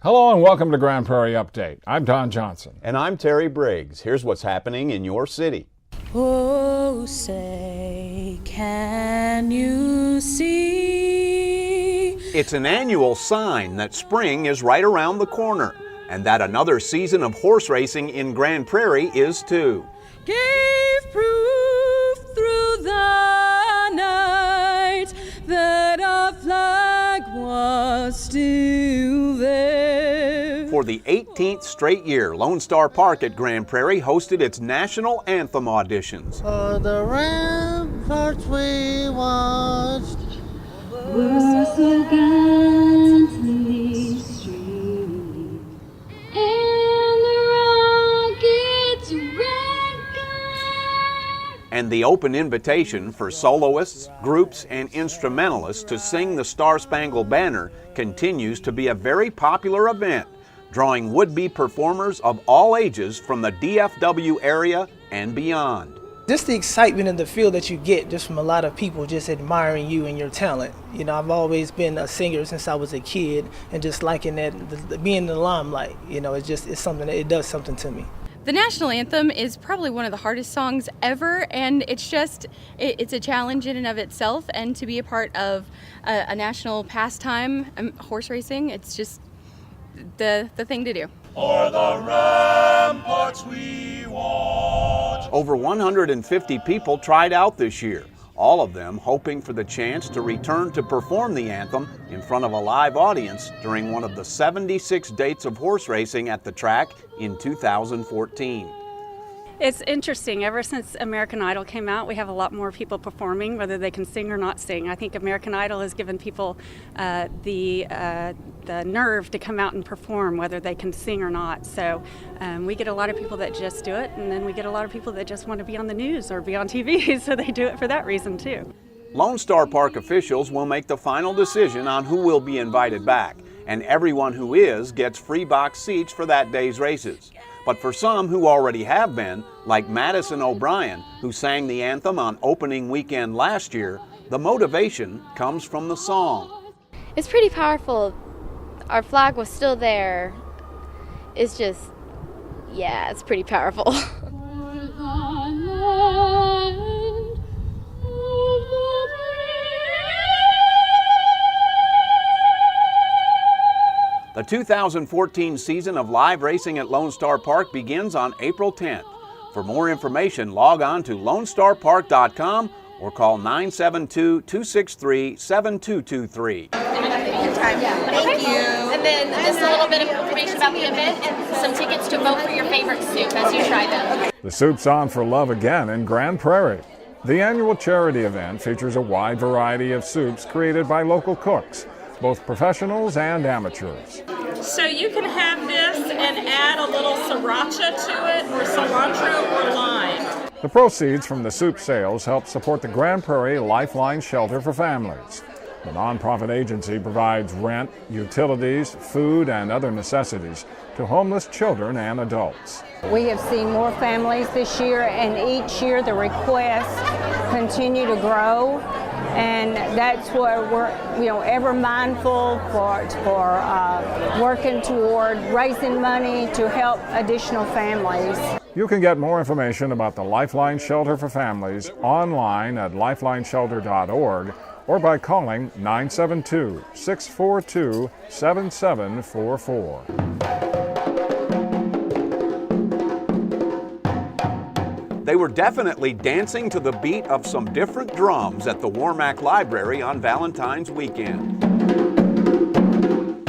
Hello and welcome to Grand Prairie Update. I'm Don Johnson. And I'm Terry Briggs. Here's what's happening in your city. Oh, say, can you see? It's an annual sign that spring is right around the corner and that another season of horse racing in Grand Prairie is too. Gave proof through the night that our flag was still there. For the 18th straight year, Lone Star Park at Grand Prairie hosted its national anthem auditions. For the ramparts we watched were so gallantly streaming, and the rocket's red glare. And the open invitation for soloists, groups, and instrumentalists to sing the Star-Spangled Banner continues to be a very popular event, drawing would-be performers of all ages from the DFW area and beyond. Just the excitement and the feel that you get just from a lot of people just admiring you and your talent. You know, I've always been a singer since I was a kid, and just liking that, being in the limelight, you know, it's something, it does something to me. The national anthem is probably one of the hardest songs ever, and it's a challenge in and of itself, and to be a part of a national pastime, horse racing, it's just the thing to do. O'er the ramparts we watch. Over 150 people tried out this year, all of them hoping for the chance to return to perform the anthem in front of a live audience during one of the 76 dates of horse racing at the track in 2014. It's interesting. Ever since American Idol came out, we have a lot more people performing, whether they can sing or not sing. I think American Idol has given people the nerve to come out and perform, whether they can sing or not. So we get a lot of people that just do it, and then we get a lot of people that just want to be on the news or be on TV, so they do it for that reason too. Lone Star Park officials will make the final decision on who will be invited back, and everyone who is gets free box seats for that day's races. But for some who already have been, like Madison O'Brien, who sang the anthem on opening weekend last year, the motivation comes from the song. It's pretty powerful. Our flag was still there. It's just, yeah, it's pretty powerful. The 2014 season of live racing at Lone Star Park begins on April 10th. For more information, log on to lonestarpark.com or call 972-263-7223. Thank you. And then just a little bit of information about the event and some tickets to vote for your favorite soup as you try them. The Soup's on for love again in Grand Prairie. The annual charity event features a wide variety of soups created by local cooks, both professionals and amateurs. So you can have this and add a little sriracha to it, or cilantro, or lime. The proceeds from the soup sales help support the Grand Prairie Lifeline Shelter for Families. The nonprofit agency provides rent, utilities, food, and other necessities to homeless children and adults. We have seen more families this year, and each year the requests continue to grow. And that's what we're, ever mindful for working toward raising money to help additional families. You can get more information about the Lifeline Shelter for Families online at lifelineshelter.org or by calling 972-642-7744. They were definitely dancing to the beat of some different drums at the Warmack Library on Valentine's weekend.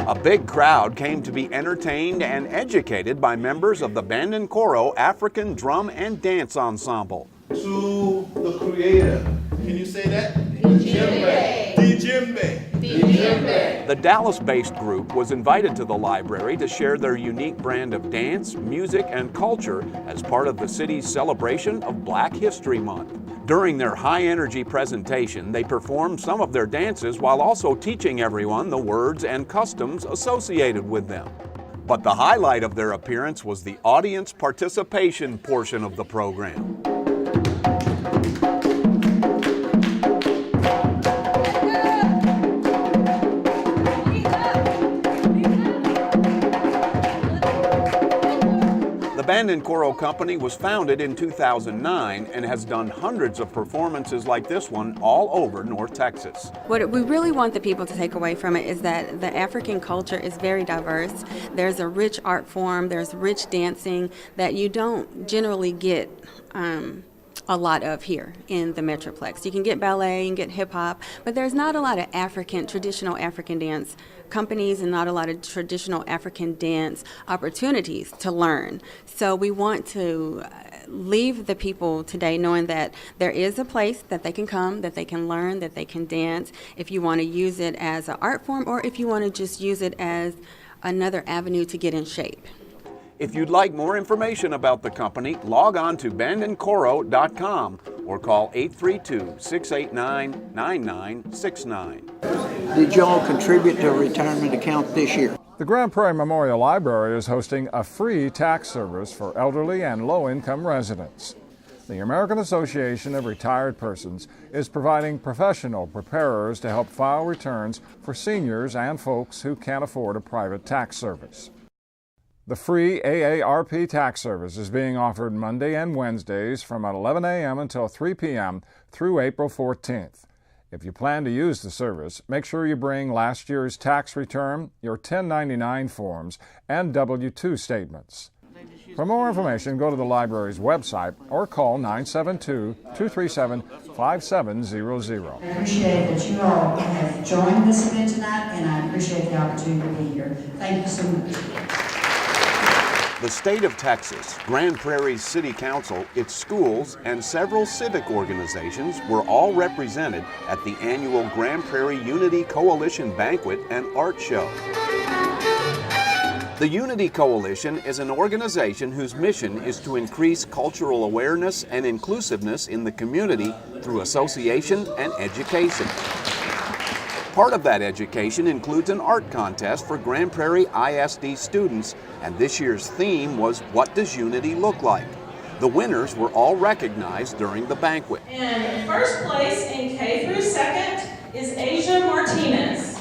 A big crowd came to be entertained and educated by members of the Bandancoro African Drum and Dance Ensemble. To the creator. Can you say that? Djembe. Djembe. Djembe. The Dallas-based group was invited to the library to share their unique brand of dance, music, and culture as part of the city's celebration of Black History Month. During their high-energy presentation, they performed some of their dances while also teaching everyone the words and customs associated with them. But the highlight of their appearance was the audience participation portion of the program. Band & Choro Company was founded in 2009 and has done hundreds of performances like this one all over North Texas. What we really want the people to take away from it is that the African culture is very diverse. There's a rich art form, there's rich dancing that you don't generally get a lot of here in the Metroplex. You can get ballet and get hip hop, but there's not a lot of traditional African dance companies and not a lot of traditional African dance opportunities to learn. So we want to leave the people today knowing that there is a place that they can come, that they can learn, that they can dance, if you want to use it as an art form or if you want to just use it as another avenue to get in shape. If you'd like more information about the company, log on to bandandchoro.com or call 832-689-9969. Did y'all contribute to a retirement account this year? The Grand Prairie Memorial Library is hosting a free tax service for elderly and low-income residents. The American Association of Retired Persons is providing professional preparers to help file returns for seniors and folks who can't afford a private tax service. The free AARP Tax Service is being offered Monday and Wednesdays from 11 a.m. until 3 p.m. through April 14th. If you plan to use the service, make sure you bring last year's tax return, your 1099 forms, and W-2 statements. For more information, go to the library's website or call 972-237-5700. I appreciate that you all have joined this event tonight, and I appreciate the opportunity to be here. Thank you so much. The state of Texas, Grand Prairie's City Council, its schools, and several civic organizations were all represented at the annual Grand Prairie Unity Coalition Banquet and Art Show. The Unity Coalition is an organization whose mission is to increase cultural awareness and inclusiveness in the community through association and education. Part of that education includes an art contest for Grand Prairie ISD students, and this year's theme was, "What does unity look like?" The winners were all recognized during the banquet. And first place in K through second is Asia Martinez.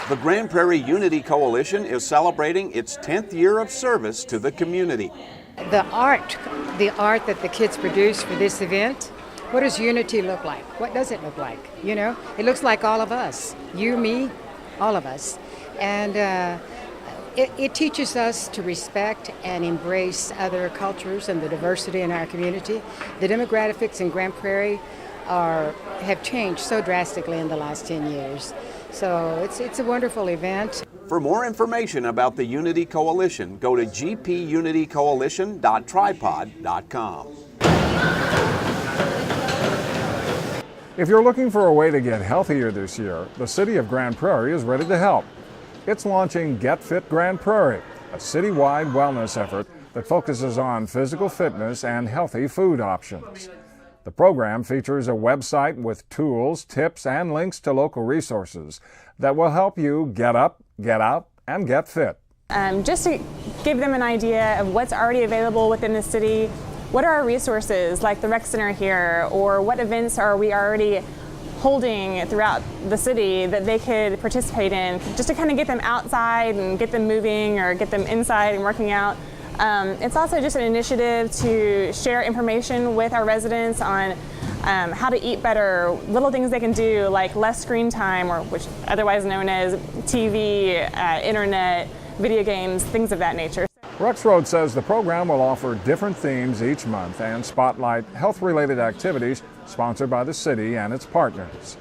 The Grand Prairie Unity Coalition is celebrating its 10th year of service to the community. The art that the kids produce for this event, what does unity look like? What does it look like? You know, it looks like all of us, you, me, all of us. And it teaches us to respect and embrace other cultures and the diversity in our community. The demographics in Grand Prairie have changed so drastically in the last 10 years. So it's a wonderful event. For more information about the Unity Coalition, go to gpunitycoalition.tripod.com. If you're looking for a way to get healthier this year, the City of Grand Prairie is ready to help. It's launching Fit Grand Prairie, a citywide wellness effort that focuses on physical fitness and healthy food options. The program features a website with tools, tips, and links to local resources that will help you get up, get out, and get fit. Just to give them an idea of what's already available within the city, what are our resources like the rec center here, or what events are we already holding throughout the city that they could participate in, just to kind of get them outside and get them moving or get them inside and working out. It's also just an initiative to share information with our residents on how to eat better, little things they can do like less screen time, or which otherwise known as TV, internet, video games, things of that nature. Rexroad says the program will offer different themes each month and spotlight health-related activities sponsored by the city and its partners.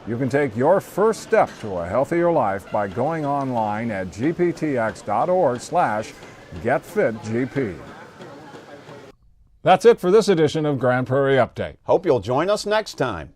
You can take your first step to a healthier life by going online at gptx.org/GetFitGP. That's it for this edition of Grand Prairie Update. Hope you'll join us next time.